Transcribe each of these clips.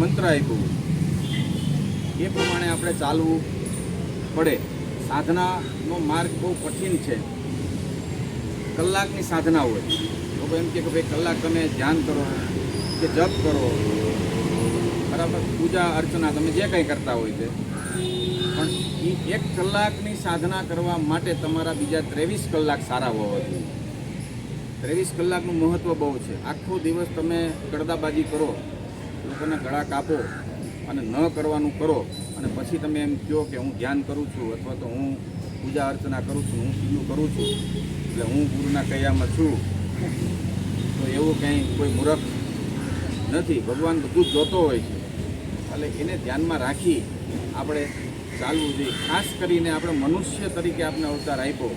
મંત્ર આપ્યો એ પ્રમાણે આપણે ચાલવું પડે. સાધનાનો માર્ગ બહુ કઠિન છે. કલાકની સાધના હોય. લોકો એમ કે ભાઈ કલાક તમે ધ્યાન કરો કે જપ કરો, બરાબર, પૂજા અર્ચના તમે જે કંઈ કરતા હોય છે, પણ એ 1 કલાકની સાધના કરવા માટે તમારા બીજા 23 કલાક સારા હોવા જોઈએ. 23 કલાકનું મહત્ત્વ બહુ છે. આખો દિવસ તમે ગળદાબાજી કરો, લોકોના ગળા કાપો અને ન કરવાનું કરો, અને પછી તમે એમ કહો કે હું ધ્યાન કરું છું અથવા તો હું પૂજા અર્ચના કરું છું, હું પીલું કરું છું, એટલે હું ગુરુના કયામાં છું, તો એવું કંઈ કોઈ મૂર્ખ નથી. ભગવાન બધું જ જોતો હોય છે. એટલે એને ધ્યાનમાં રાખી આપણે ચાલવું જોઈએ. ખાસ કરીને આપણે મનુષ્ય તરીકે આપણે અવતાર આપ્યો.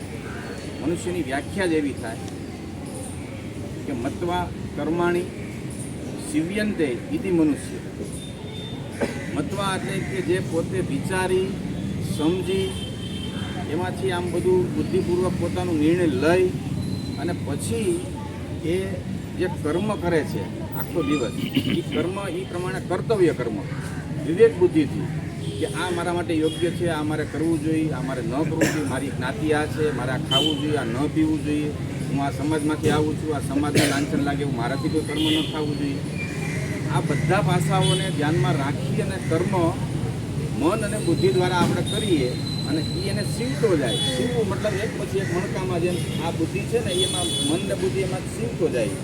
મનુષ્યની વ્યાખ્યા જ એવી થાય કે મત્વા કર્માણી શિવ્યંતે ઇતિ મનુષ્ય. મત્વા એટલે કે જે પોતે વિચારી સમજી એમાંથી આમ બધું બુદ્ધિપૂર્વક પોતાનો નિર્ણય લઈ અને પછી એ જે કર્મ કરે છે આખો દિવસ, એ કર્મ એ પ્રમાણે કર્તવ્ય કર્મ વિવેક બુદ્ધિથી કે આ મારા માટે યોગ્ય છે, આ મારે કરવું જોઈએ, આ મારે ન કરવું જોઈએ, મારી જ્ઞાતિ આ છે, મારે આ ખાવું જોઈએ, આ ન પીવું જોઈએ, હું આ સમાજમાંથી આવું છું, આ સમાજને લાંછન લાગે એવું મારાથી કોઈ કર્મ ન થવું જોઈએ. આ બધા પાસાઓને ધ્યાનમાં રાખી અને કર્મ મન અને બુદ્ધિ દ્વારા આપણે કરીએ અને એને સીવતો જાય. સીવવું મતલબ એક પછી એક મણકામાં જેમ આ બુદ્ધિ છે ને એમાં મન ને બુદ્ધિ એમાં સીવતો જાય,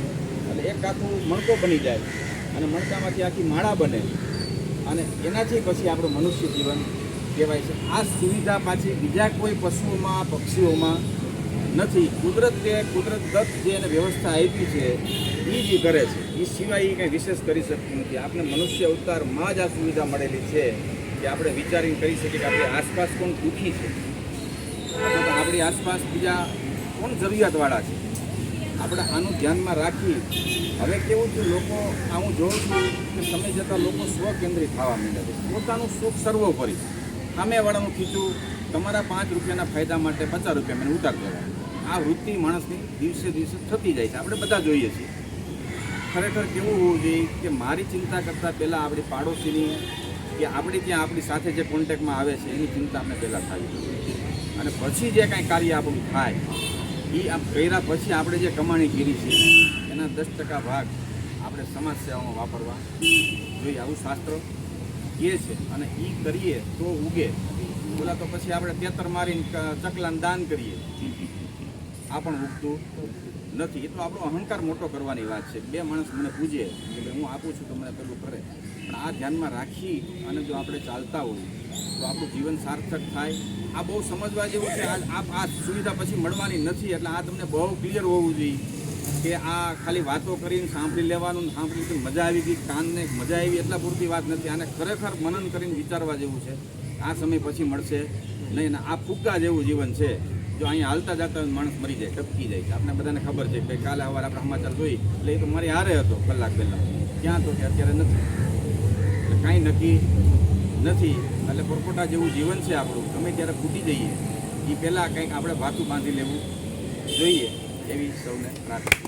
એટલે એક આખું મણકો બની જાય અને મણકામાંથી આખી માળા બને અને એનાથી પછી આપણું મનુષ્ય જીવન કહેવાય છે. આ સુવિધા પાછી બીજા કોઈ પશુઓમાં પક્ષીઓમાં નથી. કુદરતદત્ત જે એને વ્યવસ્થા આપી છે એ જ કરે છે. એ સિવાય એ કંઈ વિશેષ કરી શકતું નથી. આપણે મનુષ્ય અવતારમાં જ આ સુવિધા મળેલી છે કે આપણે વિચારીને કરી શકીએ કે આપણી આસપાસ કોણ દુઃખી છે અથવા તો આપણી આસપાસ બીજા કોણ જરૂરિયાતવાળા છે. આપણે આનું ધ્યાનમાં રાખી. હવે કેવું છે, લોકો હું જોઉં છું કે સમય જતાં લોકો સ્વકેન્દ્રિત થવા માંડ્યા છે. પોતાનું સુખ સર્વોપરી, સામેવાળાનું ખીચું તમારા 5 રૂપિયાના ફાયદા માટે 50 રૂપિયા મને ઉતાર દેવા. આ વૃત્તિ માણસની દિવસે દિવસે થતી જાય છે. આપણે બધા જોઈએ છીએ. ખરેખર કેવું હોવું જોઈએ કે મારી ચિંતા કરતાં પહેલાં આપણી પાડોશીની કે આપણે ત્યાં આપણી સાથે જે કોન્ટેક્ટમાં આવે છે એની ચિંતા આપણે પહેલાં થવી જોઈએ. અને પછી જે કાંઈ કાર્ય આપણું થાય એ આમ કર્યા પછી આપણે જે કમાણી કરી છે એના 10% ભાગ આપણે સમાજ સેવામાં વાપરવા જોઈએ. આવું શાસ્ત્ર કહે છે. અને એ કરીએ તો ઉગે. બોલા તો પછી આપણે 73 મારીને ચકલાને દાન કરીએ, આ પણ ઉગતું નથી. એ તો આપણો અહંકાર મોટો કરવાની વાત છે. 2 માણસ મને પૂછે કે હું આપું છું તો મને પેલું કરે, પણ આ ધ્યાનમાં રાખી અને જો આપણે ચાલતા હોઈએ તો આપણું જીવન સાર્થક થાય. આ બહુ સમજવા જેવું છે. આ સુવિધા પછી મળવાની નથી. એટલે આ તમને બહુ ક્લિયર હોવું જોઈએ કે આ ખાલી વાતો કરીને સાંભળી લેવાનું, સાંભળી મજા આવી ગઈ, કાનને મજા આવી એટલા પૂરતી વાત નથી. આને ખરેખર મનન કરીને વિચારવા જેવું છે. આ સમય પછી મળશે નહીં. આ ફુગ્ગા જેવું જીવન છે. જો અહીંયા હાલતા જતા માણસ મરી જાય, ટપકી જાય છે. આપણે બધાને ખબર છે કે કાલે સવારે આપણે સમાચાર જોઈ એટલે એ તો મારી હારે હતો કલાક પહેલાં, ક્યાં તો કે અત્યારે નથી. એટલે કાંઈ નક્કી નથી. એટલે પરપોટા જેવું જીવન છે આપણું. ગમે ત્યારે ફૂટી જઈએ એ પહેલાં કંઈક આપણે ભાથું બાંધી લેવું જોઈએ એવી સૌને પ્રાર્થના.